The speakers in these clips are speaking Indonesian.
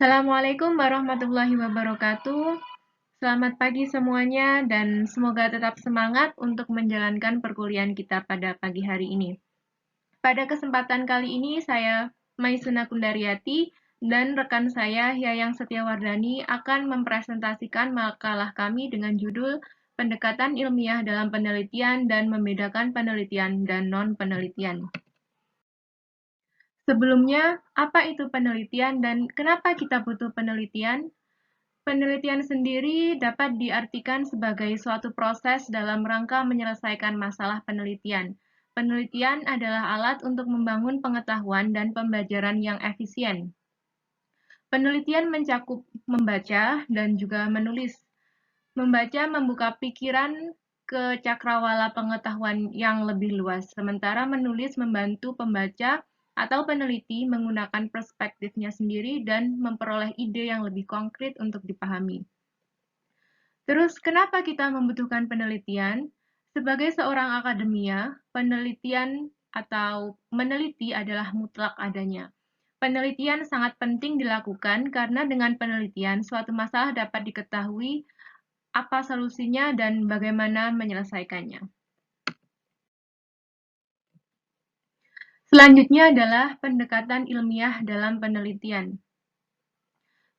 Assalamualaikum warahmatullahi wabarakatuh. Selamat pagi semuanya dan semoga tetap semangat untuk menjalankan perkuliahan kita pada pagi hari ini. Pada kesempatan kali ini saya Maisuna Kundaryati dan rekan saya Yayang Setiawardani akan mempresentasikan makalah kami dengan judul Pendekatan Ilmiah dalam Penelitian dan Membedakan Penelitian dan Non-Penelitian. Sebelumnya, apa itu penelitian dan kenapa kita butuh penelitian? Penelitian sendiri dapat diartikan sebagai suatu proses dalam rangka menyelesaikan masalah penelitian. Penelitian adalah alat untuk membangun pengetahuan dan pembelajaran yang efisien. Penelitian mencakup membaca dan juga menulis. Membaca membuka pikiran ke cakrawala pengetahuan yang lebih luas, sementara menulis membantu pembaca atau peneliti menggunakan perspektifnya sendiri dan memperoleh ide yang lebih konkret untuk dipahami. Terus, kenapa kita membutuhkan penelitian? Sebagai seorang akademia, penelitian atau meneliti adalah mutlak adanya. Penelitian sangat penting dilakukan karena dengan penelitian suatu masalah dapat diketahui apa solusinya dan bagaimana menyelesaikannya. Selanjutnya adalah pendekatan ilmiah dalam penelitian.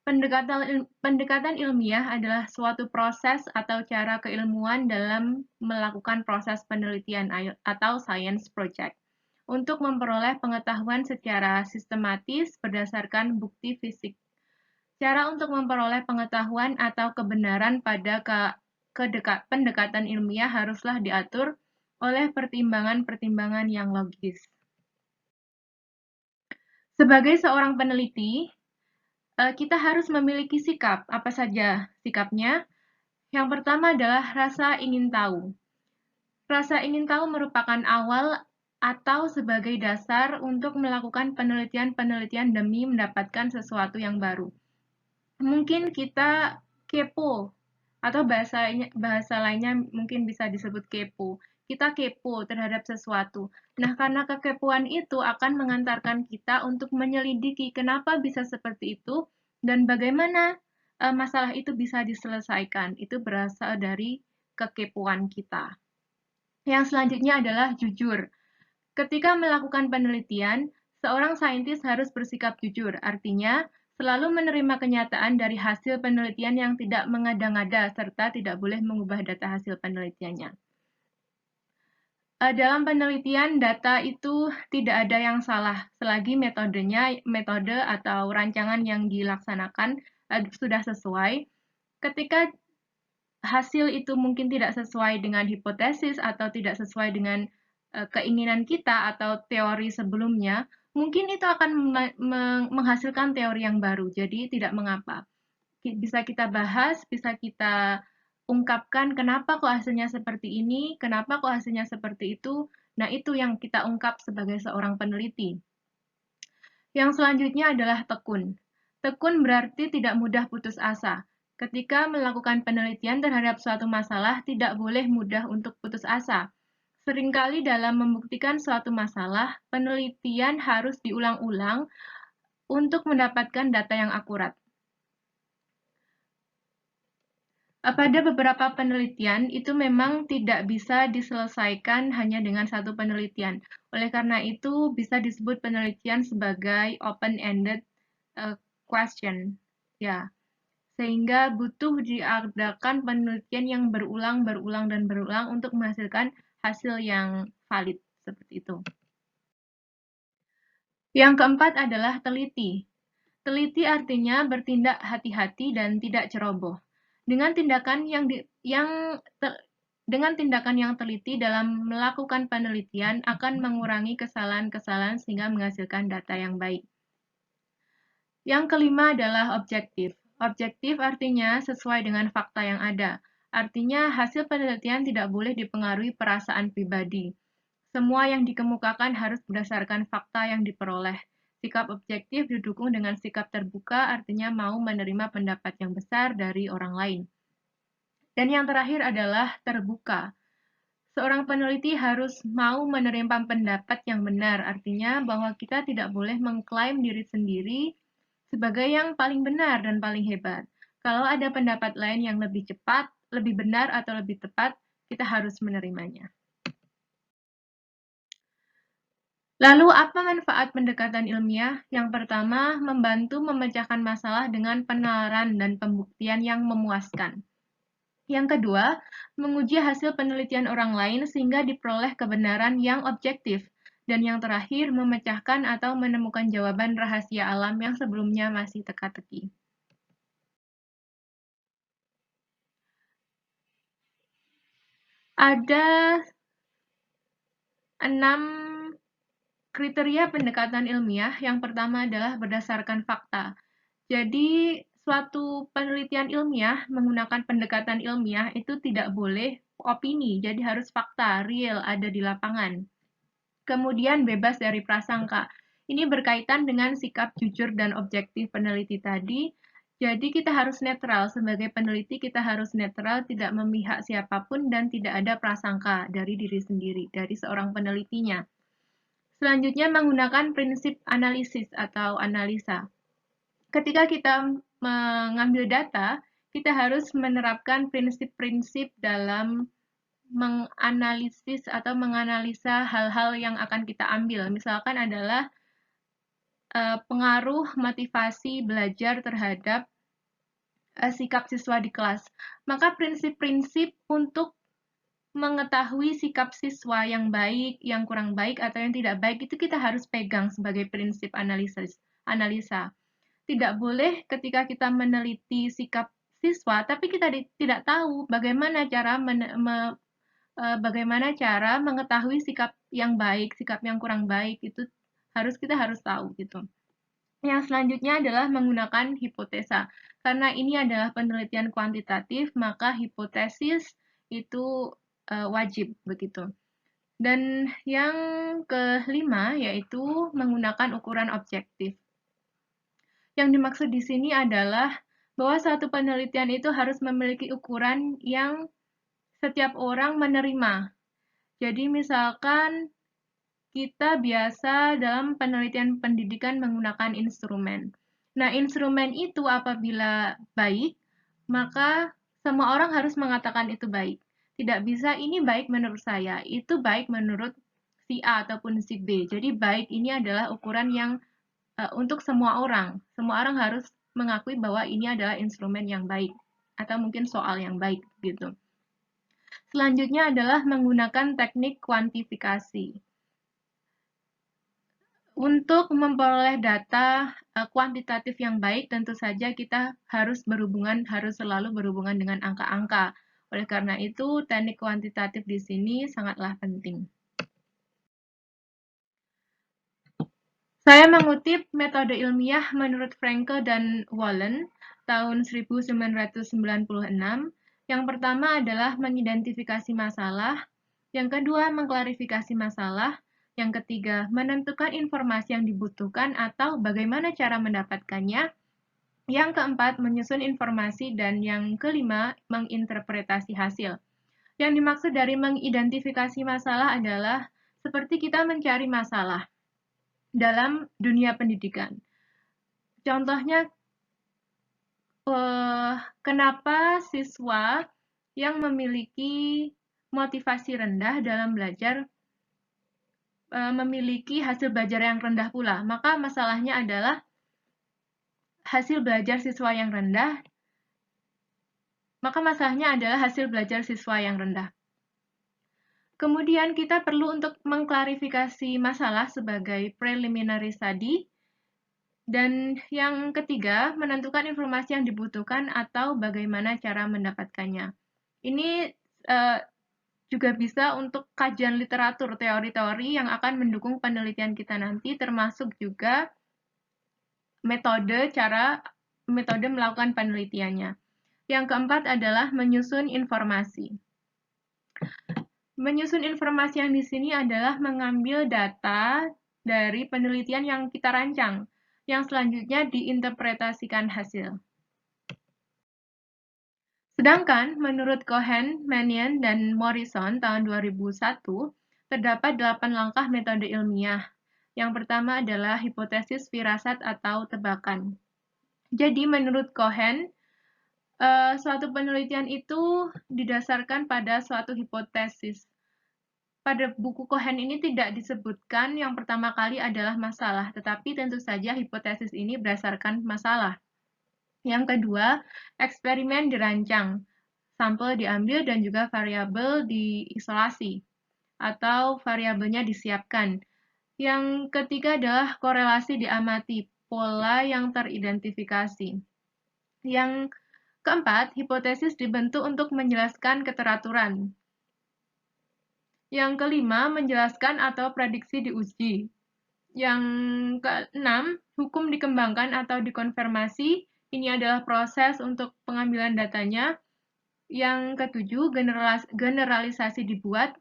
Pendekatan ilmiah adalah suatu proses atau cara keilmuan dalam melakukan proses penelitian atau science project untuk memperoleh pengetahuan secara sistematis berdasarkan bukti fisik. Cara untuk memperoleh pengetahuan atau kebenaran pada pendekatan ilmiah haruslah diatur oleh pertimbangan-pertimbangan yang logis. Sebagai seorang peneliti, kita harus memiliki sikap. Apa saja sikapnya? Yang pertama adalah rasa ingin tahu. Rasa ingin tahu merupakan awal atau sebagai dasar untuk melakukan penelitian-penelitian demi mendapatkan sesuatu yang baru. Mungkin kita kepo, atau bahasa lainnya mungkin bisa disebut kepo. Kita kepo terhadap sesuatu. Nah, karena kekepoan itu akan mengantarkan kita untuk menyelidiki kenapa bisa seperti itu dan bagaimana masalah itu bisa diselesaikan. Itu berasal dari kekepoan kita. Yang selanjutnya adalah jujur. Ketika melakukan penelitian, seorang saintis harus bersikap jujur, artinya selalu menerima kenyataan dari hasil penelitian yang tidak mengada-ngada serta tidak boleh mengubah data hasil penelitiannya. Dalam penelitian, data itu tidak ada yang salah selagi metode atau rancangan yang dilaksanakan sudah sesuai. Ketika hasil itu mungkin tidak sesuai dengan hipotesis atau tidak sesuai dengan keinginan kita atau teori sebelumnya, mungkin itu akan menghasilkan teori yang baru. Jadi tidak mengapa. Bisa kita bahas, bisa kita ungkapkan kenapa kok hasilnya seperti ini, kenapa kok hasilnya seperti itu. Nah, itu yang kita ungkap sebagai seorang peneliti. Yang selanjutnya adalah tekun. Tekun berarti tidak mudah putus asa. Ketika melakukan penelitian terhadap suatu masalah, tidak boleh mudah untuk putus asa. Seringkali dalam membuktikan suatu masalah, penelitian harus diulang-ulang untuk mendapatkan data yang akurat. Pada beberapa penelitian, itu memang tidak bisa diselesaikan hanya dengan satu penelitian. Oleh karena itu, bisa disebut penelitian sebagai open-ended question. Ya, sehingga butuh diadakan penelitian yang berulang dan berulang untuk menghasilkan hasil yang valid seperti itu. Yang keempat adalah teliti. Teliti artinya bertindak hati-hati dan tidak ceroboh. Dengan tindakan yang teliti dalam melakukan penelitian akan mengurangi kesalahan-kesalahan sehingga menghasilkan data yang baik. Yang kelima adalah objektif. Objektif artinya sesuai dengan fakta yang ada. Artinya hasil penelitian tidak boleh dipengaruhi perasaan pribadi. Semua yang dikemukakan harus berdasarkan fakta yang diperoleh. Sikap objektif didukung dengan sikap terbuka, artinya mau menerima pendapat yang besar dari orang lain. Dan yang terakhir adalah terbuka. Seorang peneliti harus mau menerima pendapat yang benar, artinya bahwa kita tidak boleh mengklaim diri sendiri sebagai yang paling benar dan paling hebat. Kalau ada pendapat lain yang lebih cepat, lebih benar atau lebih tepat, kita harus menerimanya. Lalu apa manfaat pendekatan ilmiah? Yang pertama, membantu memecahkan masalah dengan penalaran dan pembuktian yang memuaskan. Yang kedua, menguji hasil penelitian orang lain sehingga diperoleh kebenaran yang objektif. Dan yang terakhir, memecahkan atau menemukan jawaban rahasia alam yang sebelumnya masih teka-teki. Ada 6 kriteria pendekatan ilmiah. Yang pertama adalah berdasarkan fakta. Jadi, suatu penelitian ilmiah menggunakan pendekatan ilmiah itu tidak boleh opini, jadi harus fakta, real, ada di lapangan. Kemudian bebas dari prasangka. Ini berkaitan dengan sikap jujur dan objektif peneliti tadi. Jadi kita harus netral, sebagai peneliti kita harus netral, tidak memihak siapapun dan tidak ada prasangka dari diri sendiri, dari seorang penelitinya. Selanjutnya menggunakan prinsip analisis atau analisa. Ketika kita mengambil data, kita harus menerapkan prinsip-prinsip dalam menganalisis atau menganalisa hal-hal yang akan kita ambil. Misalkan adalah pengaruh motivasi belajar terhadap sikap siswa di kelas. Maka prinsip-prinsip untuk mengetahui sikap siswa yang baik, yang kurang baik, atau yang tidak baik itu kita harus pegang sebagai prinsip analisa. Tidak boleh ketika kita meneliti sikap siswa, tapi kita tidak tahu bagaimana cara mengetahui sikap yang baik, sikap yang kurang baik itu kita harus tahu gitu. Yang selanjutnya adalah menggunakan hipotesa. Karena ini adalah penelitian kuantitatif, maka hipotesis itu wajib begitu. Dan yang kelima yaitu menggunakan ukuran objektif. Yang dimaksud di sini adalah bahwa suatu penelitian itu harus memiliki ukuran yang setiap orang menerima. Jadi misalkan kita biasa dalam penelitian pendidikan menggunakan instrumen. Nah, instrumen itu apabila baik, maka semua orang harus mengatakan itu baik. Tidak bisa ini baik menurut saya, itu baik menurut si A ataupun si B. Jadi baik ini adalah ukuran yang untuk semua orang. Semua orang harus mengakui bahwa ini adalah instrumen yang baik atau mungkin soal yang baik gitu. Selanjutnya adalah menggunakan teknik kuantifikasi. Untuk memperoleh data kuantitatif yang baik, tentu saja kita harus selalu berhubungan dengan angka-angka. Oleh karena itu, teknik kuantitatif di sini sangatlah penting. Saya mengutip metode ilmiah menurut Frankel dan Wallen tahun 1996. Yang pertama adalah mengidentifikasi masalah, yang kedua mengklarifikasi masalah, yang ketiga menentukan informasi yang dibutuhkan atau bagaimana cara mendapatkannya, yang keempat menyusun informasi, dan yang kelima menginterpretasi hasil. Yang dimaksud dari mengidentifikasi masalah adalah seperti kita mencari masalah dalam dunia pendidikan. Contohnya, kenapa siswa yang memiliki motivasi rendah dalam belajar memiliki hasil belajar yang rendah pula? Maka masalahnya adalah hasil belajar siswa yang rendah. Maka masalahnya adalah hasil belajar siswa yang rendah. Kemudian kita perlu untuk mengklarifikasi masalah sebagai preliminary study. Dan yang ketiga, menentukan informasi yang dibutuhkan atau bagaimana cara mendapatkannya. Ini juga bisa untuk kajian literatur, teori-teori yang akan mendukung penelitian kita nanti, termasuk juga metode melakukan penelitiannya. Yang keempat adalah menyusun informasi. Menyusun informasi yang di sini adalah mengambil data dari penelitian yang kita rancang, yang selanjutnya diinterpretasikan hasil. Sedangkan menurut Cohen, Mannion, dan Morrison tahun 2001, terdapat 8 langkah metode ilmiah. Yang pertama adalah hipotesis firasat atau tebakan. Jadi menurut Cohen, suatu penelitian itu didasarkan pada suatu hipotesis. Pada buku Cohen ini tidak disebutkan yang pertama kali adalah masalah, tetapi tentu saja hipotesis ini berdasarkan masalah. Yang kedua, eksperimen dirancang, sampel diambil dan juga variabel diisolasi atau variabelnya disiapkan. Yang ketiga adalah korelasi diamati, pola yang teridentifikasi. Yang keempat, hipotesis dibentuk untuk menjelaskan keteraturan. Yang kelima, menjelaskan atau prediksi diuji. Yang keenam, hukum dikembangkan atau dikonfirmasi. Ini adalah proses untuk pengambilan datanya. Yang ketujuh, generalisasi dibuat.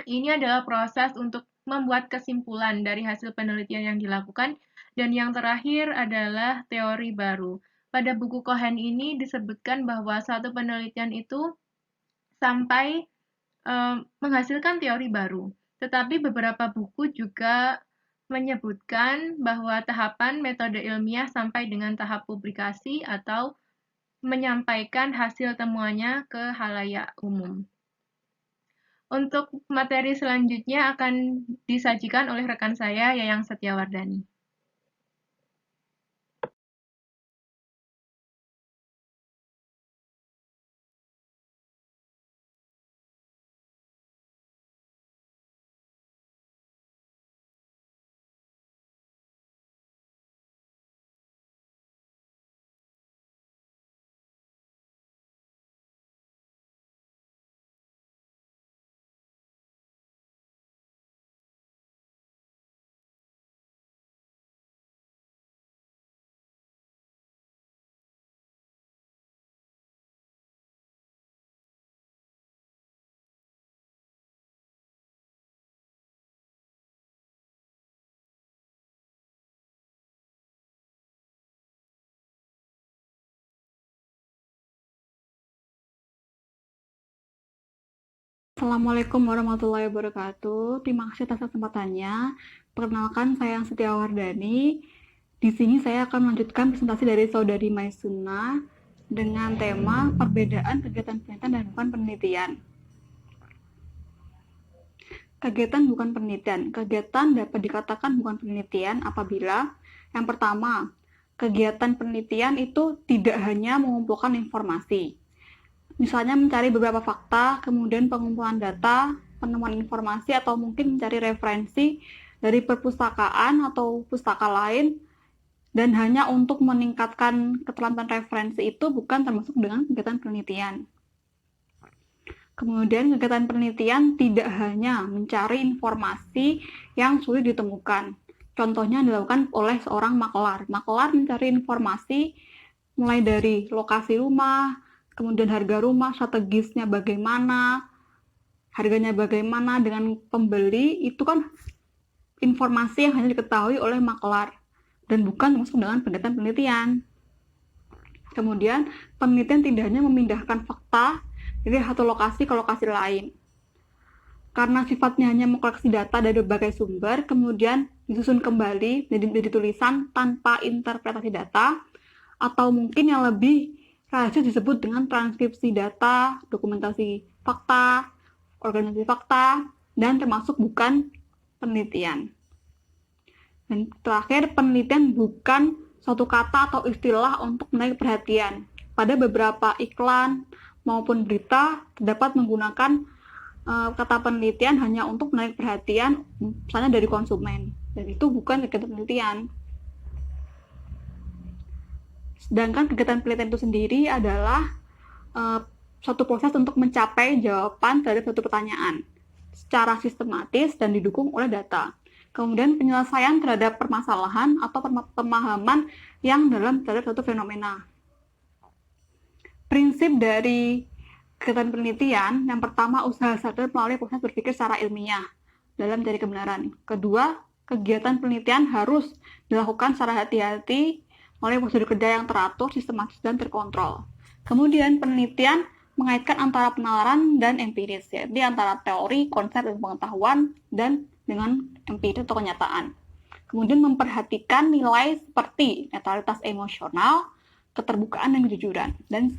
Ini adalah proses untuk membuat kesimpulan dari hasil penelitian yang dilakukan. Dan yang terakhir adalah teori baru. Pada buku Cohen ini disebutkan bahwa suatu penelitian itu sampai menghasilkan teori baru. Tetapi beberapa buku juga menyebutkan bahwa tahapan metode ilmiah sampai dengan tahap publikasi atau menyampaikan hasil temuannya ke halayak umum. Untuk materi selanjutnya akan disajikan oleh rekan saya, Yayang Setiawardani. Assalamualaikum warahmatullahi wabarakatuh. Terima kasih atas kesempatannya. Perkenalkan, saya Setiawardani. Di sini saya akan melanjutkan presentasi dari saudari Maisuna dengan tema perbedaan kegiatan penelitian dan bukan penelitian. Kegiatan bukan penelitian. Kegiatan dapat dikatakan bukan penelitian apabila yang pertama, kegiatan penelitian itu tidak hanya mengumpulkan informasi. Misalnya mencari beberapa fakta, kemudian pengumpulan data, penemuan informasi, atau mungkin mencari referensi dari perpustakaan atau pustaka lain, dan hanya untuk meningkatkan keterampilan referensi itu bukan termasuk dengan kegiatan penelitian. Kemudian kegiatan penelitian tidak hanya mencari informasi yang sulit ditemukan. Contohnya dilakukan oleh seorang makelar. Makelar mencari informasi mulai dari lokasi rumah, kemudian harga rumah, strategisnya bagaimana, harganya bagaimana dengan pembeli, itu kan informasi yang hanya diketahui oleh makelar dan bukan termasuk dengan kegiatan penelitian. Kemudian penelitian tidak hanya memindahkan fakta dari satu lokasi ke lokasi lain. Karena sifatnya hanya mengkoleksi data dari berbagai sumber, kemudian disusun kembali menjadi tulisan tanpa interpretasi data, atau mungkin yang lebih rahasia disebut dengan transkripsi data, dokumentasi fakta, organisasi fakta, dan termasuk bukan penelitian. Dan terakhir, penelitian bukan suatu kata atau istilah untuk menarik perhatian. Pada beberapa iklan maupun berita terdapat menggunakan kata penelitian hanya untuk menarik perhatian, misalnya dari konsumen. Dan itu bukan kegiatan penelitian. Sedangkan kegiatan penelitian itu sendiri adalah suatu proses untuk mencapai jawaban terhadap suatu pertanyaan secara sistematis dan didukung oleh data. Kemudian penyelesaian terhadap permasalahan atau pemahaman yang dalam terhadap suatu fenomena. Prinsip dari kegiatan penelitian, yang pertama, usaha sadar melalui proses berpikir secara ilmiah dalam mencari kebenaran. Kedua, kegiatan penelitian harus dilakukan secara hati-hati oleh prosedur kerja yang teratur, sistematis, dan terkontrol. Kemudian penelitian mengaitkan antara penalaran dan empiris, yaitu antara teori, konsep, dan pengetahuan, dan dengan empiris atau kenyataan. Kemudian memperhatikan nilai seperti netralitas emosional, keterbukaan dan kejujuran, dan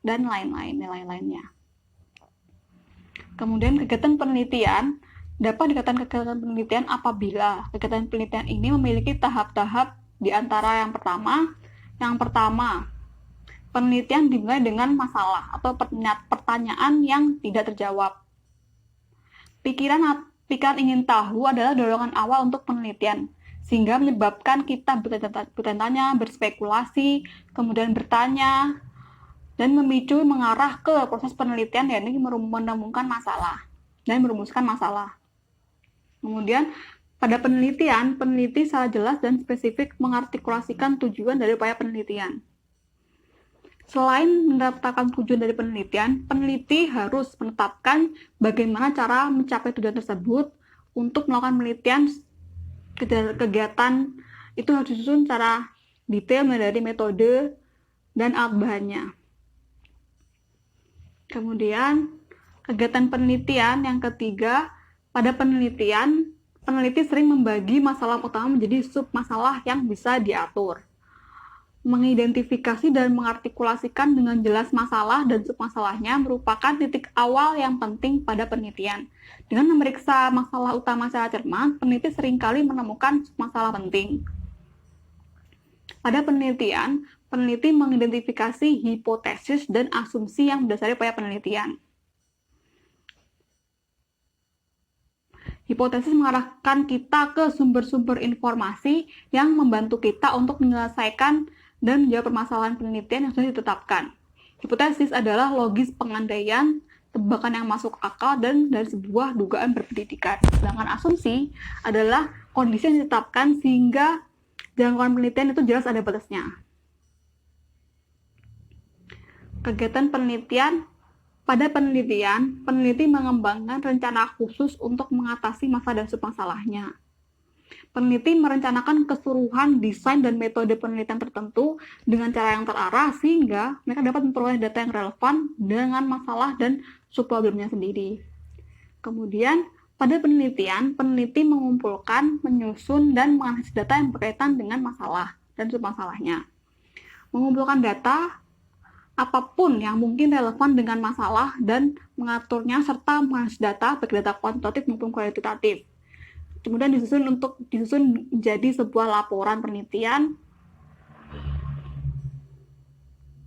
lain-lain, nilai lainnya. Kemudian kegiatan penelitian dapat dikatakan kegiatan penelitian apabila kegiatan penelitian ini memiliki tahap-tahap di antara yang pertama, penelitian dimulai dengan masalah atau pertanyaan yang tidak terjawab. Pikiran ingin tahu adalah dorongan awal untuk penelitian, sehingga menyebabkan kita bertanya, berspekulasi, kemudian bertanya, dan memicu mengarah ke proses penelitian, yakni menemukan masalah dan merumuskan masalah. Kemudian pada penelitian, peneliti secara jelas dan spesifik mengartikulasikan tujuan dari upaya penelitian. Selain menetapkan tujuan dari penelitian, peneliti harus menetapkan bagaimana cara mencapai tujuan tersebut. Untuk melakukan penelitian, kegiatan itu harus disusun secara detail dari metode dan alat bahannya. Kemudian, kegiatan penelitian yang ketiga, pada penelitian, peneliti sering membagi masalah utama menjadi sub-masalah yang bisa diatur. Mengidentifikasi dan mengartikulasikan dengan jelas masalah dan submasalahnya merupakan titik awal yang penting pada penelitian. Dengan memeriksa masalah utama secara cermat, peneliti seringkali menemukan masalah penting. Pada penelitian, peneliti mengidentifikasi hipotesis dan asumsi yang mendasari upaya penelitian. Hipotesis mengarahkan kita ke sumber-sumber informasi yang membantu kita untuk menyelesaikan dan menjawab permasalahan penelitian yang sudah ditetapkan. Hipotesis adalah logis pengandaian, tebakan yang masuk akal, dan dari sebuah dugaan berpendidikan. Sedangkan asumsi adalah kondisi yang ditetapkan sehingga jangkauan penelitian itu jelas ada batasnya. Kegiatan penelitian. Pada penelitian, peneliti mengembangkan rencana khusus untuk mengatasi masalah dan submasalahnya. Peneliti merencanakan keseluruhan desain dan metode penelitian tertentu dengan cara yang terarah sehingga mereka dapat memperoleh data yang relevan dengan masalah dan subproblemnya sendiri. Kemudian, pada penelitian, peneliti mengumpulkan, menyusun, dan menganalisis data yang berkaitan dengan masalah dan submasalahnya. Mengumpulkan data apapun yang mungkin relevan dengan masalah dan mengaturnya serta menganalisis data baik data kuantitatif maupun kualitatif. Kemudian disusun menjadi sebuah laporan penelitian.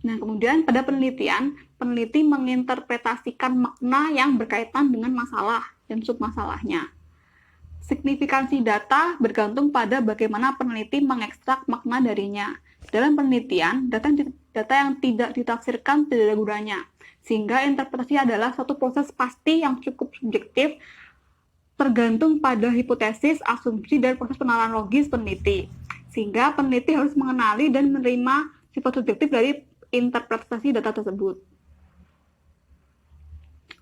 Nah, kemudian pada penelitian, peneliti menginterpretasikan makna yang berkaitan dengan masalah dan submasalahnya. Signifikansi data bergantung pada bagaimana peneliti mengekstrak makna darinya. Dalam penelitian, data yang tidak ditafsirkan tidak ada gunanya, sehingga interpretasi adalah suatu proses pasti yang cukup subjektif, tergantung pada hipotesis, asumsi, dan proses penalaran logis peneliti. Sehingga peneliti harus mengenali dan menerima sifat subjektif dari interpretasi data tersebut.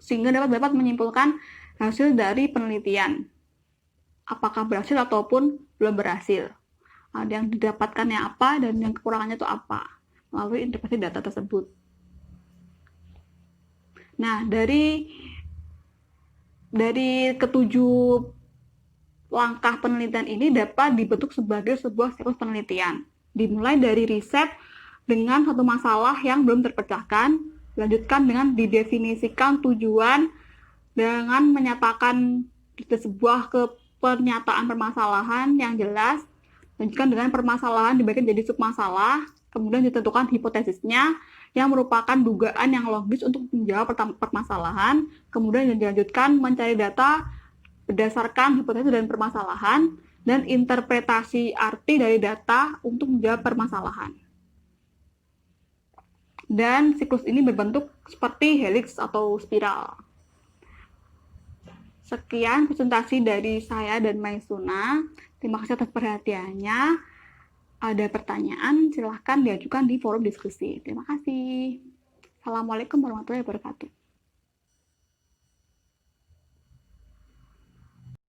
Sehingga dapat menyimpulkan hasil dari penelitian. Apakah berhasil ataupun belum berhasil. Ada yang didapatkannya apa dan yang kekurangannya itu apa. Melalui interpretasi data tersebut. Nah, dari ketujuh langkah penelitian ini dapat dibentuk sebagai sebuah siklus penelitian. Dimulai dari riset dengan satu masalah yang belum terpecahkan, lanjutkan dengan didefinisikan tujuan dengan menyatakan sebuah pernyataan permasalahan yang jelas, lanjutkan dengan permasalahan dibagi menjadi submasalah, kemudian ditentukan hipotesisnya yang merupakan dugaan yang logis untuk menjawab permasalahan, kemudian dilanjutkan mencari data berdasarkan hipotesis dan permasalahan, dan interpretasi arti dari data untuk menjawab permasalahan. Dan siklus ini berbentuk seperti helix atau spiral. Sekian presentasi dari saya dan Maisuna. Terima kasih atas perhatiannya. Ada pertanyaan, silahkan diajukan di forum diskusi. Terima kasih. Assalamualaikum warahmatullahi wabarakatuh.